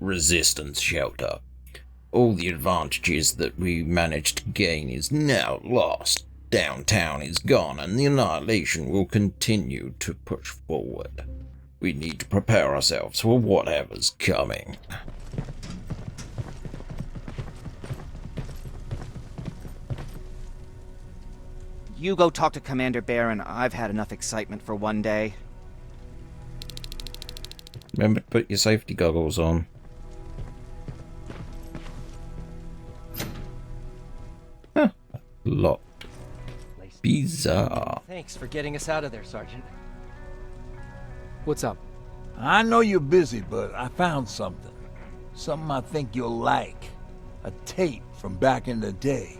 resistance shelter. All the advantages that we managed to gain is now lost. Downtown is gone, and the annihilation will continue to push forward. We need to prepare ourselves for whatever's coming. You go talk to Commander Baron. I've had enough excitement for one day. Remember to put your safety goggles on. Huh. Locked. Bizarre. Thanks for getting us out of there, Sergeant. What's up? I know you're busy, but I found something. Something I think you'll like. A tape from back in the day.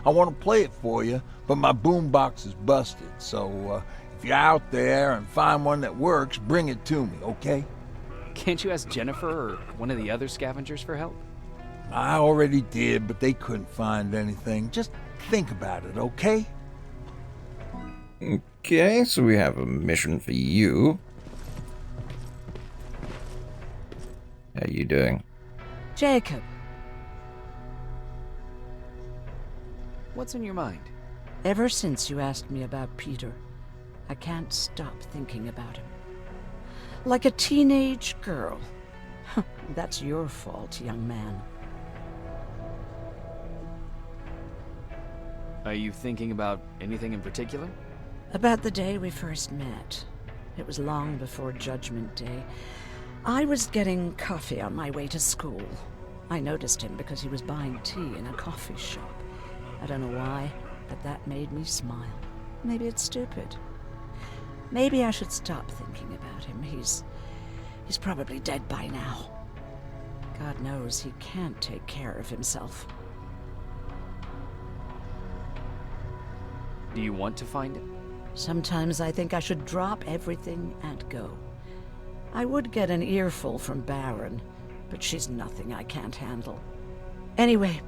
I want to play it for you, but my boombox is busted, so if you're out there and find one that works, bring it to me, okay? Can't you ask Jennifer or one of the other scavengers for help? I already did, but they couldn't find anything. Just think about it, okay? Okay, so we have a mission for you. How you doing? Jacob. What's in your mind? Ever since you asked me about Peter, I can't stop thinking about him. Like a teenage girl. That's your fault, young man. Are you thinking about anything in particular? About the day we first met. It was long before Judgment Day. I was getting coffee on my way to school. I noticed him because he was buying tea in a coffee shop. I don't know why, but that made me smile. Maybe it's stupid. Maybe I should stop thinking about him. He's probably dead by now. God knows he can't take care of himself. Do you want to find him? Sometimes I think I should drop everything and go. I would get an earful from Baron, but she's nothing I can't handle. Anyway,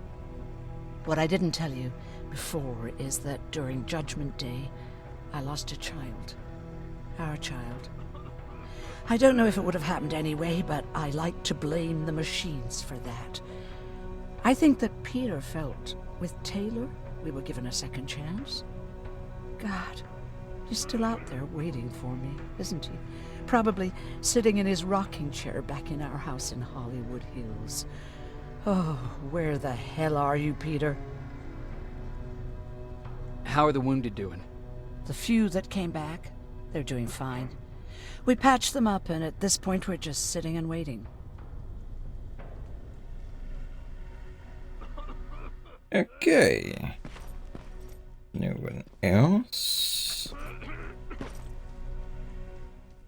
what I didn't tell you before is that during Judgment Day, I lost a child. Our child. I don't know if it would have happened anyway, but I like to blame the machines for that. I think that Peter felt with Taylor we were given a second chance. God, he's still out there waiting for me, isn't he? Probably sitting in his rocking chair back in our house in Hollywood Hills. Oh, where the hell are you, Peter? How are the wounded doing? The few that came back, they're doing fine. We patched them up, and at this point we're just sitting and waiting. Okay. No one else.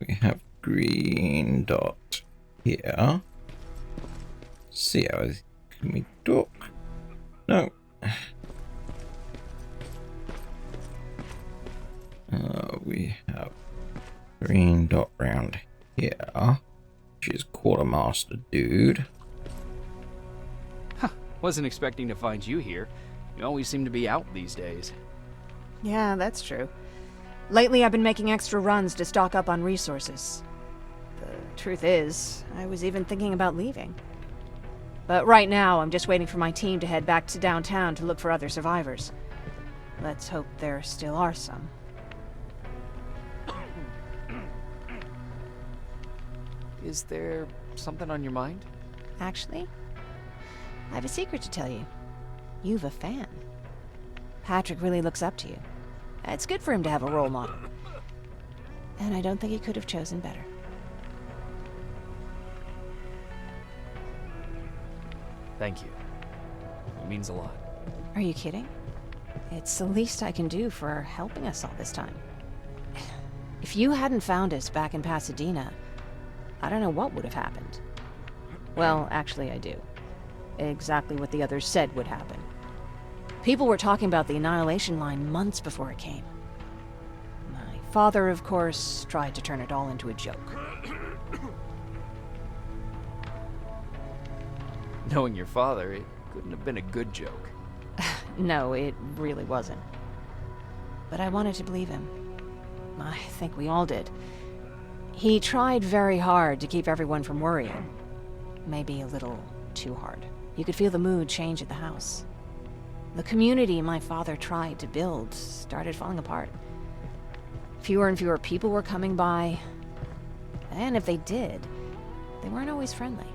We have green dot here. See how can we talk? No. We have green dot round here, which is quartermaster dude. Huh, wasn't expecting to find you here. You always seem to be out these days. Yeah, that's true. Lately I've been making extra runs to stock up on resources. The truth is, I was even thinking about leaving. But right now, I'm just waiting for my team to head back to downtown to look for other survivors. Let's hope there still are some. Is there something on your mind? Actually, I have a secret to tell you. You've a fan. Patrick really looks up to you. It's good for him to have a role model. And I don't think he could have chosen better. Thank you. It means a lot. Are you kidding? It's the least I can do for helping us all this time. If you hadn't found us back in Pasadena, I don't know what would have happened. Well, actually I do. Exactly what the others said would happen. People were talking about the Annihilation Line months before it came. My father, of course, tried to turn it all into a joke. Knowing your father, it couldn't have been a good joke. No, it really wasn't. But I wanted to believe him. I think we all did. He tried very hard to keep everyone from worrying. maybe a little too hard. You could feel the mood change at the house. The community my father tried to build started falling apart. Fewer and fewer people were coming by, and if they did, they weren't always friendly.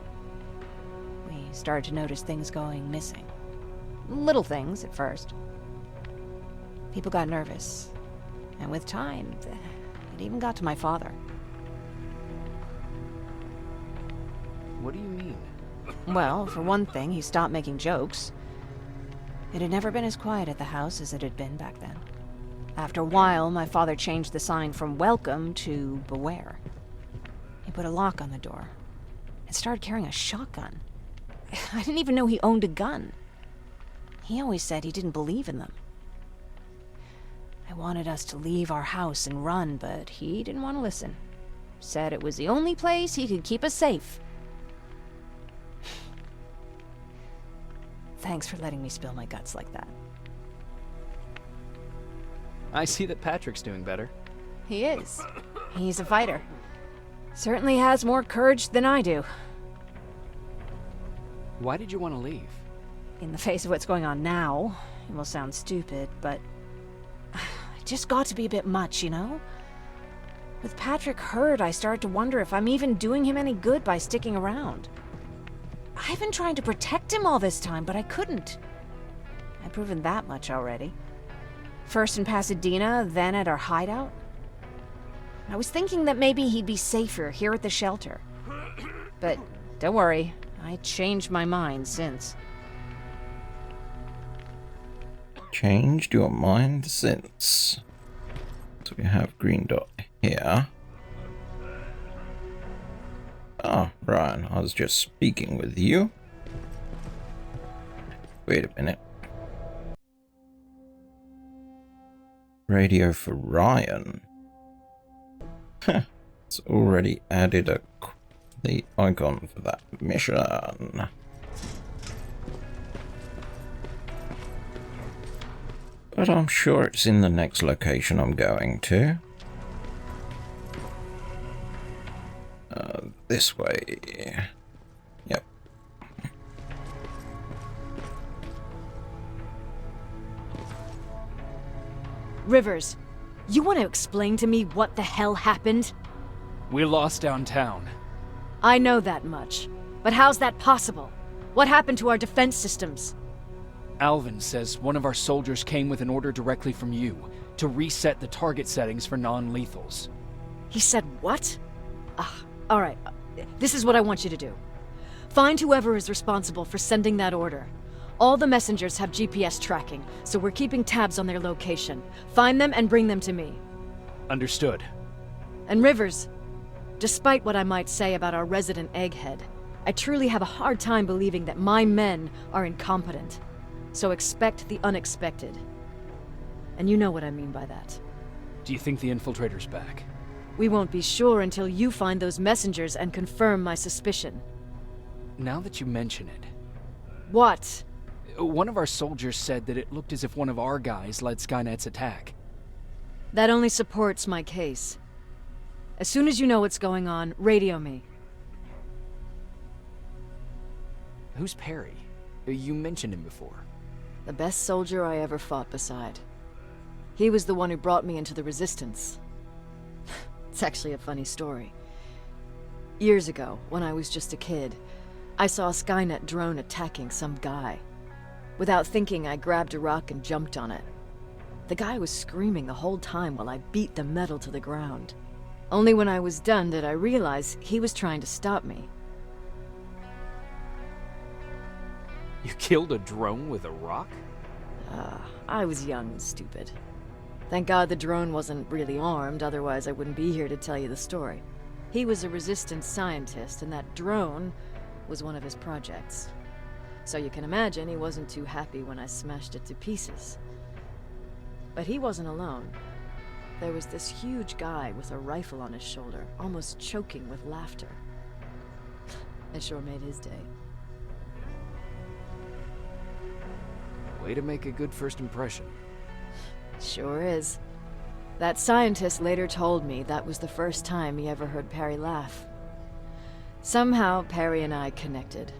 We started to notice things going missing. Little things at first. People got nervous, and with time, it even got to my father. What do you mean? Well, for one thing, he stopped making jokes. It had never been as quiet at the house as it had been back then. After a while, my father changed the sign from welcome to beware. He put a lock on the door and started carrying a shotgun. I didn't even know he owned a gun. He always said he didn't believe in them. I wanted us to leave our house and run, but he didn't want to listen. Said it was the only place he could keep us safe. Thanks for letting me spill my guts like that. I see that Patrick's doing better. He is. He's a fighter. Certainly has more courage than I do. Why did you want to leave? In the face of what's going on now, it will sound stupid, but it just got to be a bit much, you know? With Patrick hurt, I started to wonder if I'm even doing him any good by sticking around. I've been trying to protect him all this time, but I couldn't. I've proven that much already. First in Pasadena, then at our hideout. I was thinking that maybe he'd be safer here at the shelter. But don't worry, I changed my mind since. Changed your mind since. So we have green dot here. Ah, Ryan, I was just speaking with you. Wait a minute. Radio for Ryan. It's already added the icon for that mission. But I'm sure it's in the next location I'm going to. This way. Yep. Rivers, you want to explain to me what the hell happened? We lost downtown. I know that much. But how's that possible? What happened to our defense systems? Alvin says one of our soldiers came with an order directly from you to reset the target settings for non-lethals. He said what? Alright. This is what I want you to do. Find whoever is responsible for sending that order. All the messengers have GPS tracking, so we're keeping tabs on their location. Find them and bring them to me. Understood. And Rivers, despite what I might say about our resident egghead, I truly have a hard time believing that my men are incompetent. So expect the unexpected. And you know what I mean by that. Do you think the infiltrator's back? We won't be sure until you find those messengers and confirm my suspicion. Now that you mention it, What? one of our soldiers said that it looked as if one of our guys led Skynet's attack. That only supports my case. As soon as you know what's going on, radio me. Who's Perry? You mentioned him before. The best soldier I ever fought beside. He was the one who brought me into the Resistance. It's actually a funny story. Years ago, when I was just a kid, I saw a Skynet drone attacking some guy. Without thinking, I grabbed a rock and jumped on it. The guy was screaming the whole time while I beat the metal to the ground. Only when I was done did I realize he was trying to stop me. You killed a drone with a rock? I was young and stupid. Thank God the drone wasn't really armed, otherwise I wouldn't be here to tell you the story. He was a resistance scientist, and that drone was one of his projects. So you can imagine he wasn't too happy when I smashed it to pieces. But he wasn't alone. There was this huge guy with a rifle on his shoulder, almost choking with laughter. It sure made his day. Way to make a good first impression. Sure is. That scientist later told me that was the first time he ever heard Perry laugh. Somehow, Perry and I connected.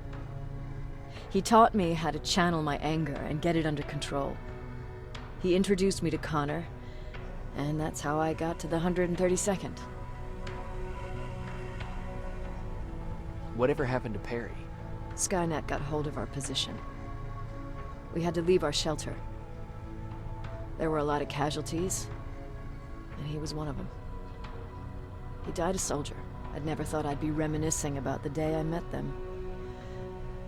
He taught me how to channel my anger and get it under control. He introduced me to Connor, and that's how I got to the 132nd. Whatever happened to Perry? Skynet got hold of our position. We had to leave our shelter. There were a lot of casualties, and he was one of them. He died a soldier. I'd never thought I'd be reminiscing about the day I met them.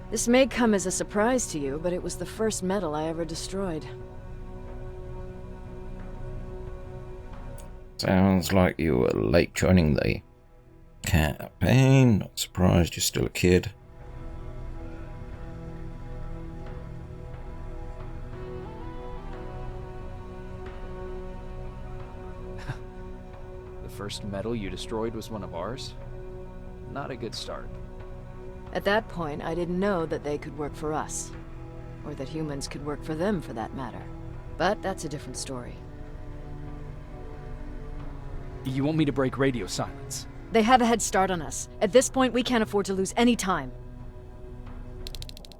This may come as a surprise to you, but it was the first metal I ever destroyed. Sounds like you were late joining the campaign. Not surprised you're still a kid. The first metal you destroyed was one of ours? Not a good start. At that point, I didn't know that they could work for us. Or that humans could work for them, for that matter. But that's a different story. You want me to break radio silence? They have a head start on us. At this point, we can't afford to lose any time.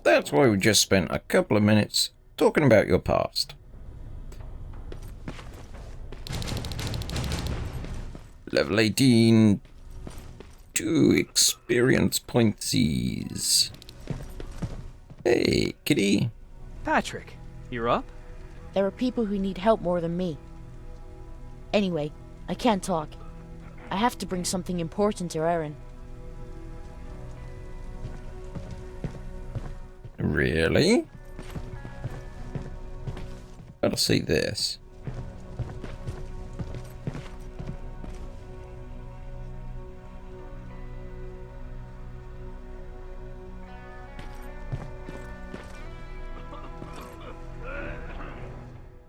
That's why we just spent a couple of minutes talking about your past. Level 18. 2 experience pointsies. Hey, kitty. Patrick, you're up? There are people who need help more than me. Anyway, I can't talk. I have to bring something important to Erin. Really? Gotta see this.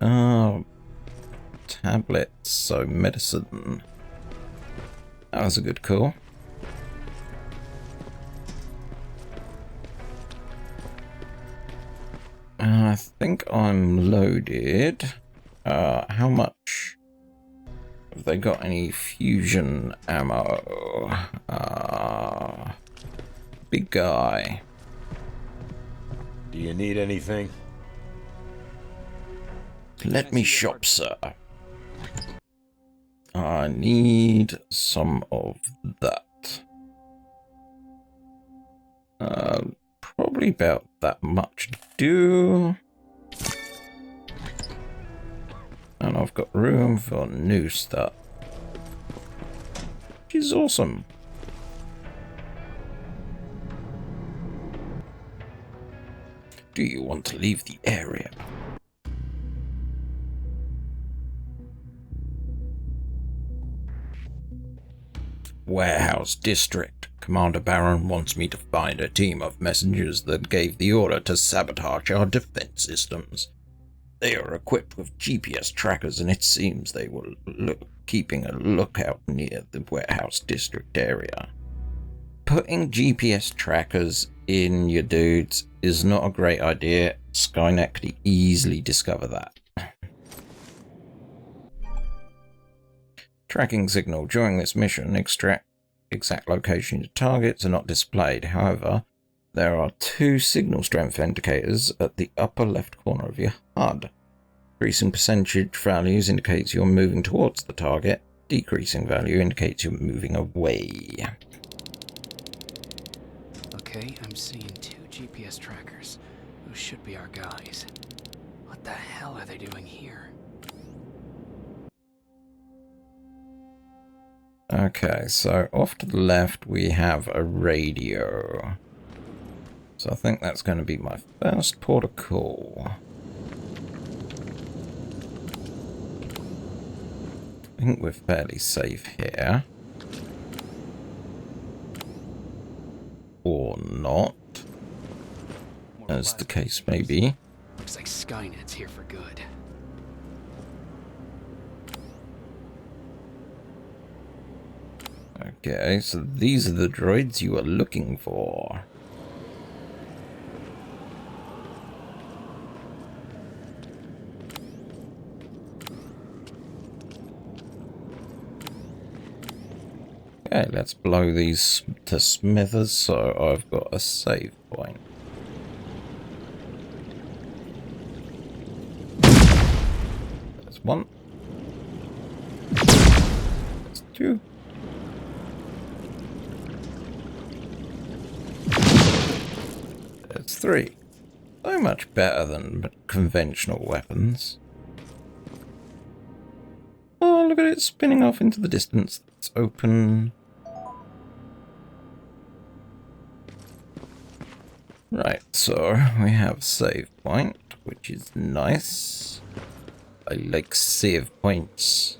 Oh, tablets, so medicine. That was a good call. I think I'm loaded. How much? Have they got any fusion ammo? Big guy. Do you need anything? Let me shop, sir. I need some of that. Probably about that much to do. And I've got room for new stuff, which is awesome. Do you want to leave the area? Warehouse District. Commander Baron wants me to find a team of messengers that gave the order to sabotage our defense systems. They are equipped with GPS trackers, and it seems they were keeping a lookout near the Warehouse District area. Putting GPS trackers in your dudes is not a great idea. Skynet could easily discover that. Tracking signal. During this mission, exact location of targets are not displayed. However, there are 2 signal strength indicators at the upper left corner of your HUD. Increasing percentage values indicates you're moving towards the target. Decreasing value indicates you're moving away. Okay, I'm seeing 2 GPS trackers. Who should be our guys? What the hell are they doing here? Okay, so off to the left we have a radio. So I think that's going to be my first port of call. I think we're fairly safe here. Or not, as the case may be. Looks like Skynet's here for good. Okay, so these are the droids you are looking for. Okay, let's blow these to smithers so I've got a save point. There's one. There's two. There's three. So much better than conventional weapons. Oh, look at it spinning off into the distance. Let's open. Right, so we have save point, which is nice. I like save points.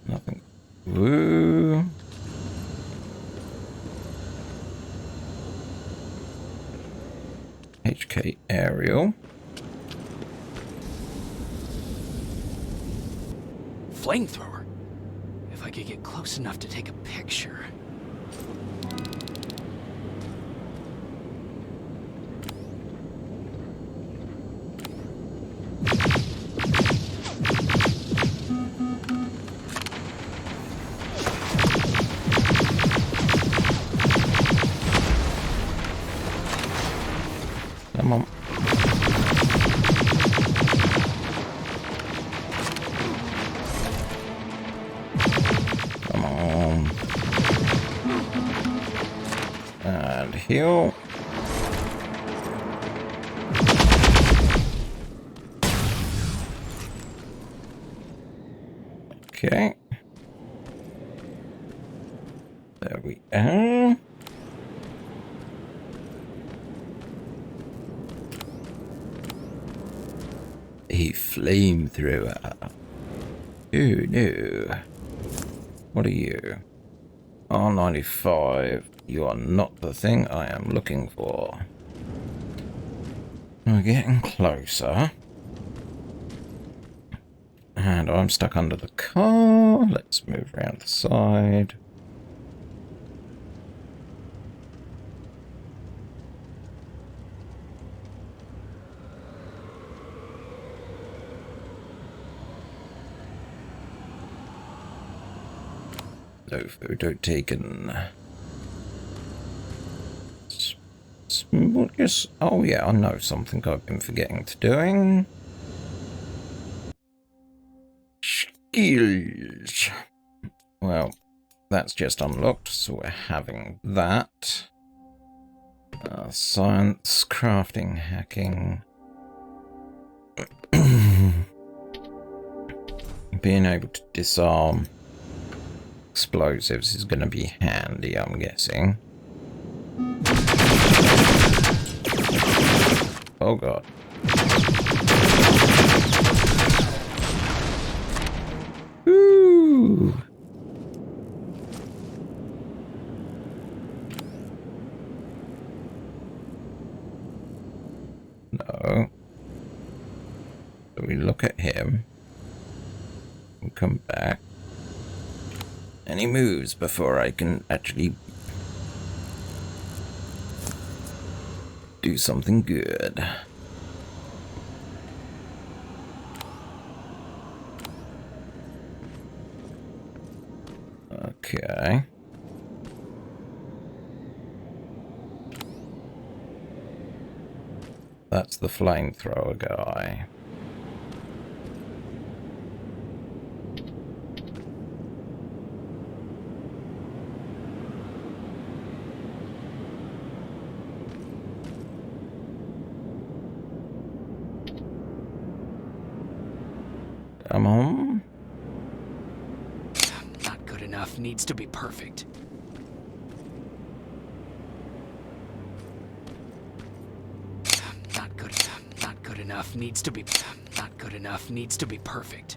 Nothing. Woo. HK aerial. Flamethrower? If I could get close enough to take a picture. Come on. Come on. And heal. Okay. There we are. A flamethrower. Oh no. What are you? R95. You are not the thing I am looking for. We're getting closer. And I'm stuck under the car. Let's move around the side. No photo taken. Yes. Oh yeah, I know something I've been forgetting to doing. Skills. Well, that's just unlocked, so we're having that. Science, crafting, hacking. Being able to disarm explosives is going to be handy, I'm guessing. Oh god. Woo! No. So we look at him. We'll come back. And he moves before I can actually do something good. Okay. That's the flamethrower guy. Come on. Not good enough. Needs to be perfect. Not good. Not good enough. Needs to be. Not good enough. Needs to be perfect.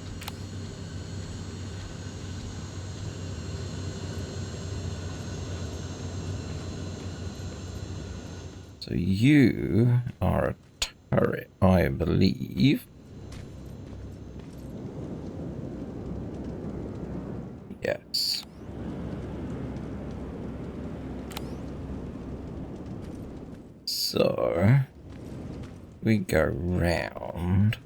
So you are a turret, I believe. Yes. So we go round.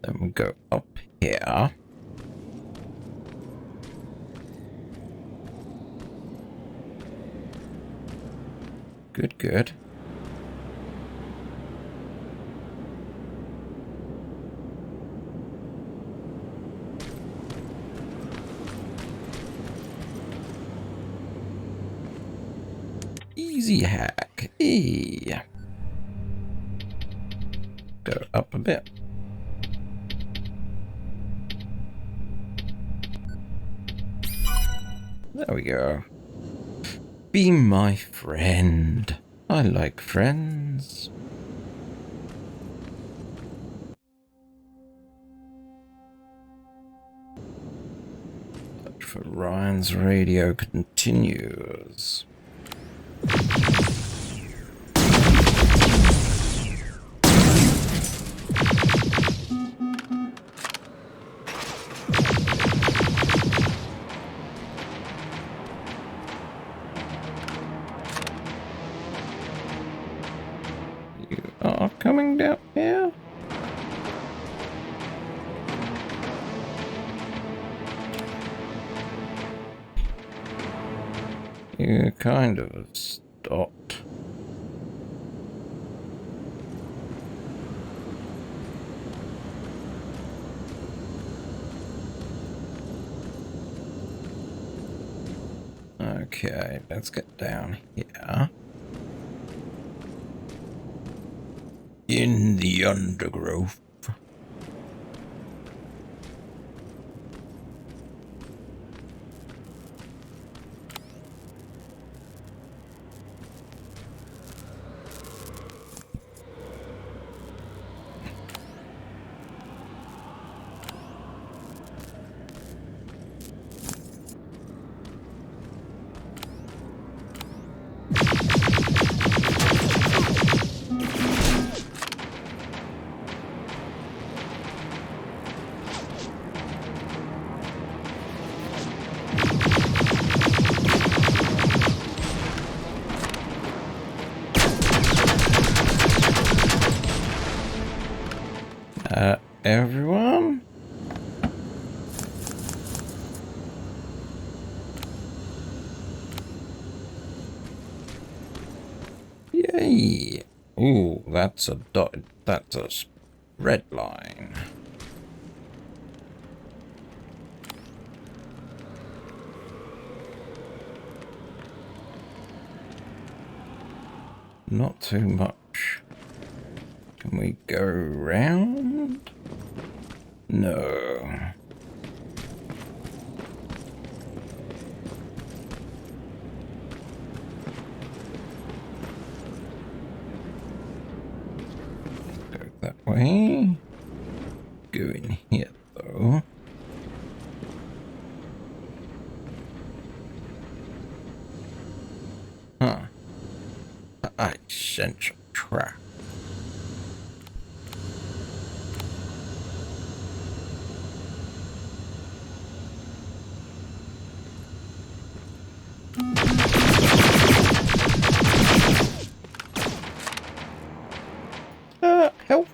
Then we go up here. Good, good. Easy hack. Hey. Go up a bit. There we go. Be my friend. I like friends. Search for Ryan's radio continues. You are coming down here? You kind of stopped. Okay, let's get down here. In the undergrowth. Everyone? Yay! Ooh, that's a dot. That's a red line. Not too much. Can we go round? No. Go that way. Go in here though. Huh. I sense a trap. Help.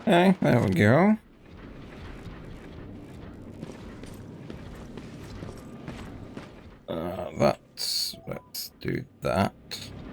Okay, there we go. Let's do that.